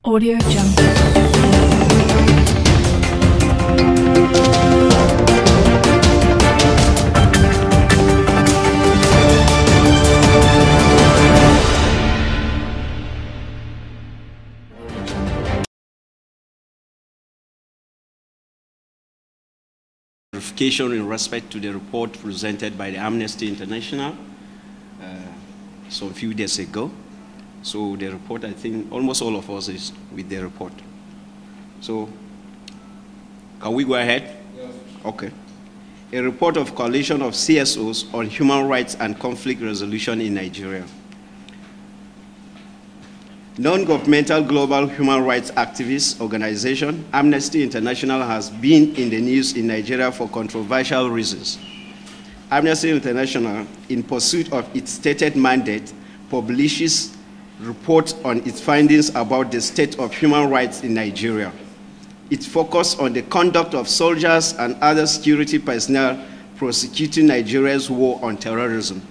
Audio Jungle. Clarification in respect to the report presented by the Amnesty International some few days ago. So the report, I think almost all of us is with the report. So can we go ahead? Yes. Okay. A report of coalition of CSOs on human rights and conflict resolution in Nigeria. Non-governmental global human rights activist organization, Amnesty International, has been in the news in Nigeria for controversial reasons. Amnesty International, in pursuit of its stated mandate, publishes reports on its findings about the state of human rights in Nigeria. It focuses on the conduct of soldiers and other security personnel prosecuting Nigeria's war on terrorism.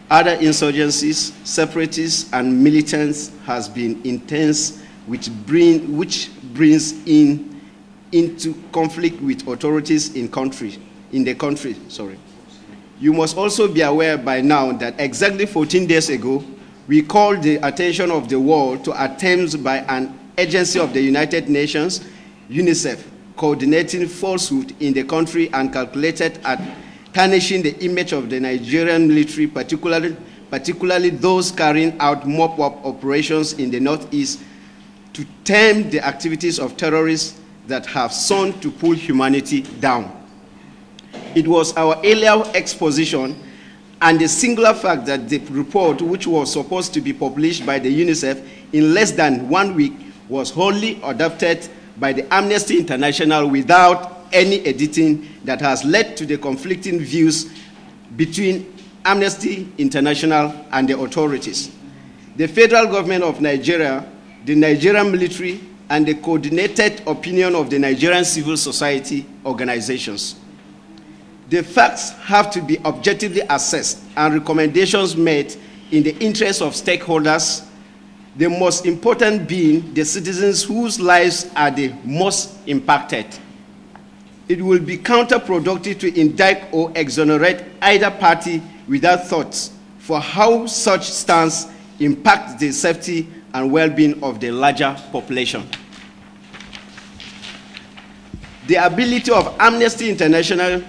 Other insurgencies, separatists, and militants has been intense, which brings into conflict with authorities in the country. You must also be aware by now that exactly 14 days ago, we called the attention of the world to attempts by an agency of the United Nations, UNICEF, coordinating falsehood in the country and calculated at tarnishing the image of the Nigerian military, particularly those carrying out mop-up operations in the northeast to tame the activities of terrorists that have sought to pull humanity down. It was our earlier exposition and the singular fact that the report, which was supposed to be published by the UNICEF in less than 1 week, was wholly adopted by the Amnesty International without any editing, that has led to the conflicting views between Amnesty International and the authorities. The federal government of Nigeria, the Nigerian military, and the coordinated opinion of the Nigerian civil society organizations. The facts have to be objectively assessed and recommendations made in the interest of stakeholders, the most important being the citizens whose lives are the most impacted. It will be counterproductive to indict or exonerate either party without thoughts for how such stance impacts the safety and well-being of the larger population. The ability of Amnesty International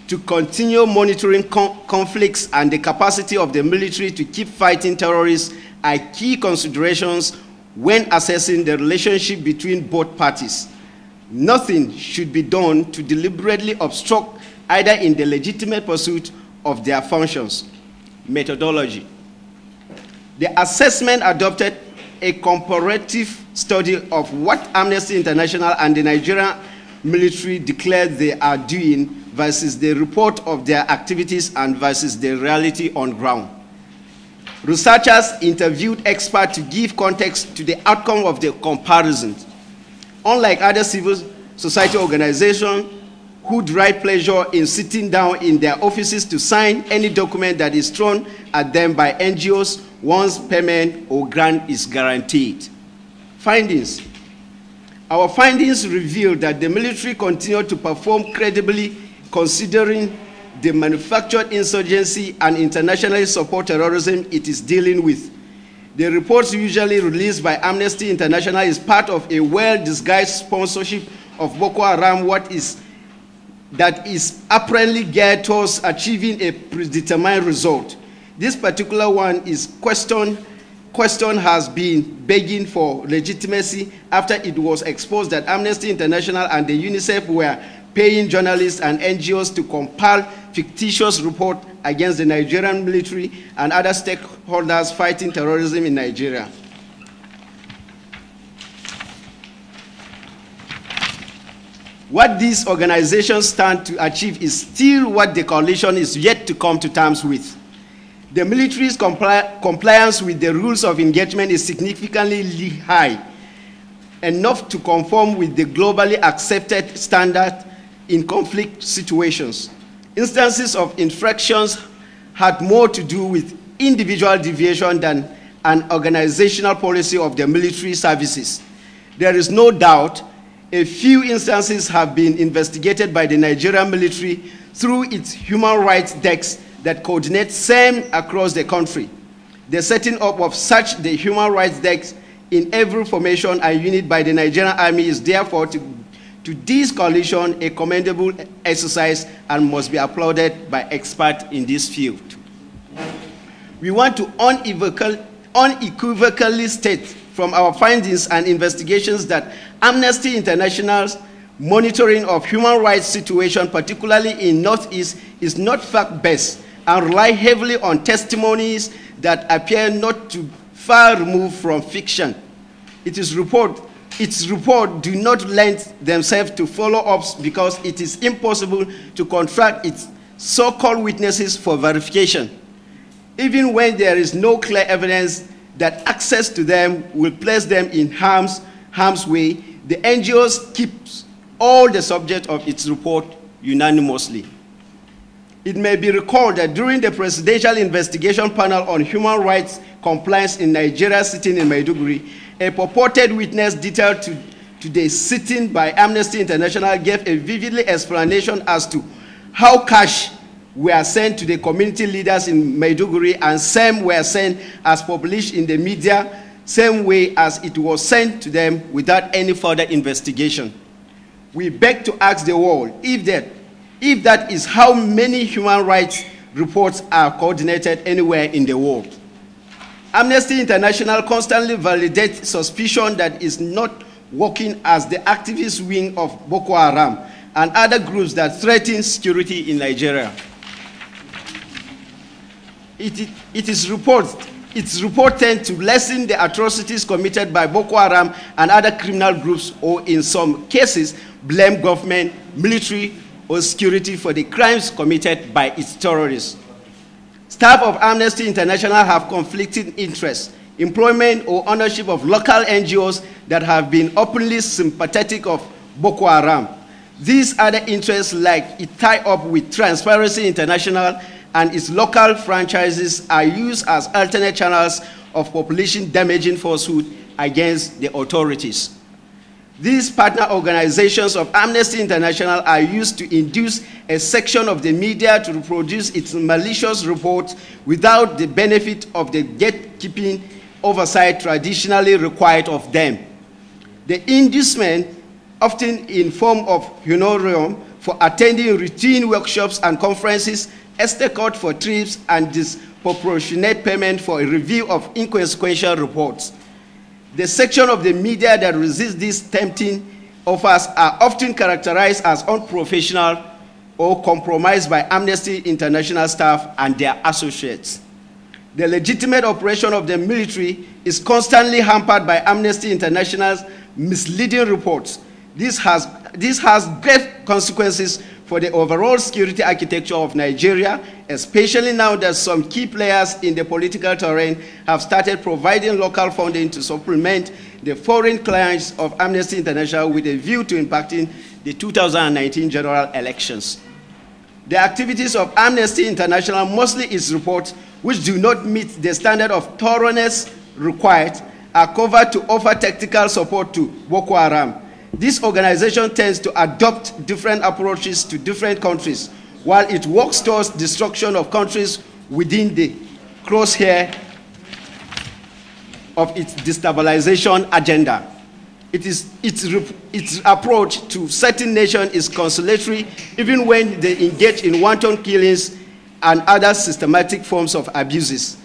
to continue monitoring conflicts and the capacity of the military to keep fighting terrorists are key considerations when assessing the relationship between both parties. Nothing should be done to deliberately obstruct either in the legitimate pursuit of their functions. Methodology. The assessment adopted a comparative study of what Amnesty International and the Nigerian military declared they are doing versus the report of their activities and versus the reality on ground. Researchers interviewed experts to give context to the outcome of the comparisons. Unlike other civil society organizations who derive pleasure in sitting down in their offices to sign any document that is thrown at them by NGOs once payment or grant is guaranteed. Findings. Our findings reveal that the military continued to perform credibly considering the manufactured insurgency and internationally support terrorism it is dealing with. The reports usually released by Amnesty International is part of a well-disguised sponsorship of Boko Haram, that is apparently geared towards achieving a predetermined result. This particular one is question has been begging for legitimacy after it was exposed that Amnesty International and the UNICEF were paying journalists and NGOs to compile fictitious reports against the Nigerian military and other stakeholders fighting terrorism in Nigeria. What these organizations stand to achieve is still what the coalition is yet to come to terms with. The military's compliance with the rules of engagement is significantly high, enough to conform with the globally accepted standard in conflict situations. Instances of infractions had more to do with individual deviation than and organizational policy of the military services. There is no doubt a few instances have been investigated by the Nigerian military through its human rights desks that coordinate same across the country. The setting up of such the human rights desks in every formation and unit by the Nigerian Army is therefore to this coalition a commendable exercise and must be applauded by experts in this field. We want to unequivocally state from our findings and investigations that Amnesty International's monitoring of human rights situation, particularly in Northeast, is not fact-based and rely heavily on testimonies that appear not too far removed from fiction. Its report do not lend themselves to follow-ups because it is impossible to contract its so-called witnesses for verification, even when there is no clear evidence that access to them will place them in harm's way. The NGOs keeps all the subject of its report unanimously. It may be recalled that during the Presidential Investigation Panel on Human Rights Compliance in Nigeria sitting in Maiduguri, a purported witness detailed to the sitting by Amnesty International gave a vivid explanation as to how cash were sent to the community leaders in Maiduguri, and same were sent as published in the media, same way as it was sent to them without any further investigation. We beg to ask the world if that is how many human rights reports are coordinated anywhere in the world. Amnesty International constantly validates suspicion that is not working as the activist wing of Boko Haram and other groups that threaten security in Nigeria. Its report tends to lessen the atrocities committed by Boko Haram and other criminal groups, or in some cases, blame government, military, or security for the crimes committed by its terrorists. Staff of Amnesty International have conflicting interests, employment or ownership of local NGOs that have been openly sympathetic of Boko Haram. These other interests, like it tie up with Transparency International and its local franchises, are used as alternate channels of population-damaging falsehood against the authorities. These partner organizations of Amnesty International are used to induce a section of the media to reproduce its malicious reports without the benefit of the gatekeeping oversight traditionally required of them. The inducement, often in form of honorarium for attending routine workshops and conferences, escort for trips, and disproportionate payment for a review of inconsequential reports. The section of the media that resists these tempting offers are often characterized as unprofessional or compromised by Amnesty International staff and their associates. The legitimate operation of the military is constantly hampered by Amnesty International's misleading reports. This has great consequences for the overall security architecture of Nigeria, especially now that some key players in the political terrain have started providing local funding to supplement the foreign clients of Amnesty International with a view to impacting the 2019 general elections. The activities of Amnesty International, mostly its reports, which do not meet the standard of thoroughness required, are covered to offer tactical support to Boko Haram. This organization tends to adopt different approaches to different countries, while it works towards destruction of countries within the crosshair of its destabilization agenda. Its approach to certain nations is conciliatory, even when they engage in wanton killings and other systematic forms of abuses.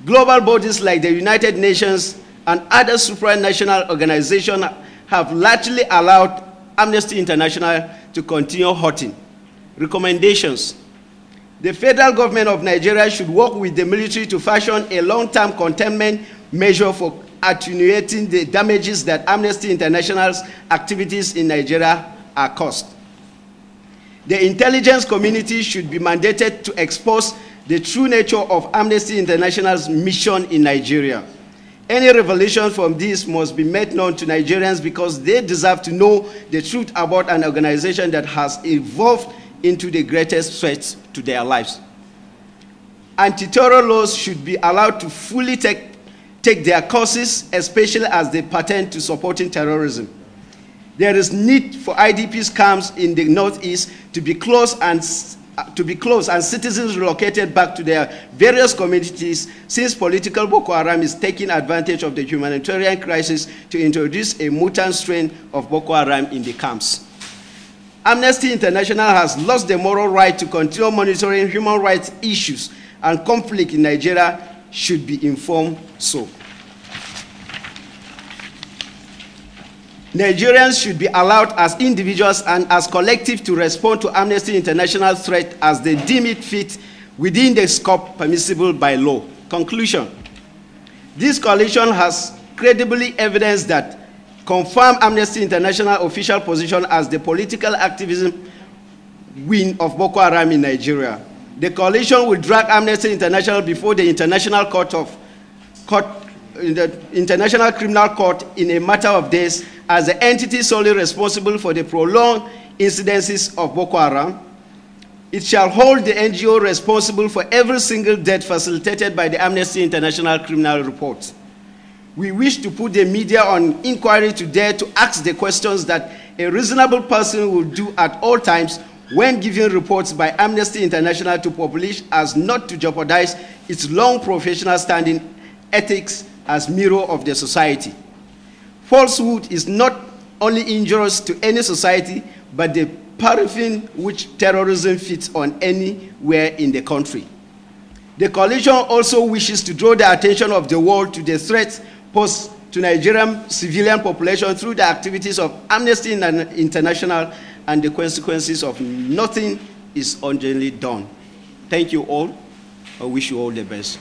Global bodies like the United Nations and other supranational organizations have largely allowed Amnesty International to continue hurting. Recommendations. The federal government of Nigeria should work with the military to fashion a long-term containment measure for attenuating the damages that Amnesty International's activities in Nigeria are caused. The intelligence community should be mandated to expose the true nature of Amnesty International's mission in Nigeria. Any revelation from this must be made known to Nigerians because they deserve to know the truth about an organization that has evolved into the greatest threat to their lives. Anti-terror laws should be allowed to fully take take their courses, especially as they pertain to supporting terrorism. There is need for IDPs camps in the Northeast to be closed and citizens relocated back to their various communities, since political Boko Haram is taking advantage of the humanitarian crisis to introduce a mutant strain of Boko Haram in the camps. Amnesty International has lost the moral right to continue monitoring human rights issues, and conflict in Nigeria should be informed so. Nigerians should be allowed as individuals and as collective to respond to Amnesty International threat as they deem it fit within the scope permissible by law. Conclusion. This coalition has credibly evidenced that confirm Amnesty International official position as the political activism wing of Boko Haram in Nigeria. The coalition will drag Amnesty International before the International International Criminal Court in a matter of days as the entity solely responsible for the prolonged incidences of Boko Haram. It shall hold the NGO responsible for every single death facilitated by the Amnesty International criminal reports. We wish to put the media on inquiry today to ask the questions that a reasonable person will do at all times when giving reports by Amnesty International to publish, as not to jeopardize its long professional standing ethics as mirror of the society. Falsehood is not only injurious to any society, but the paraffin which terrorism fits on anywhere in the country. The coalition also wishes to draw the attention of the world to the threats posed to Nigerian civilian population through the activities of Amnesty International and the consequences of nothing is urgently done. Thank you all. I wish you all the best.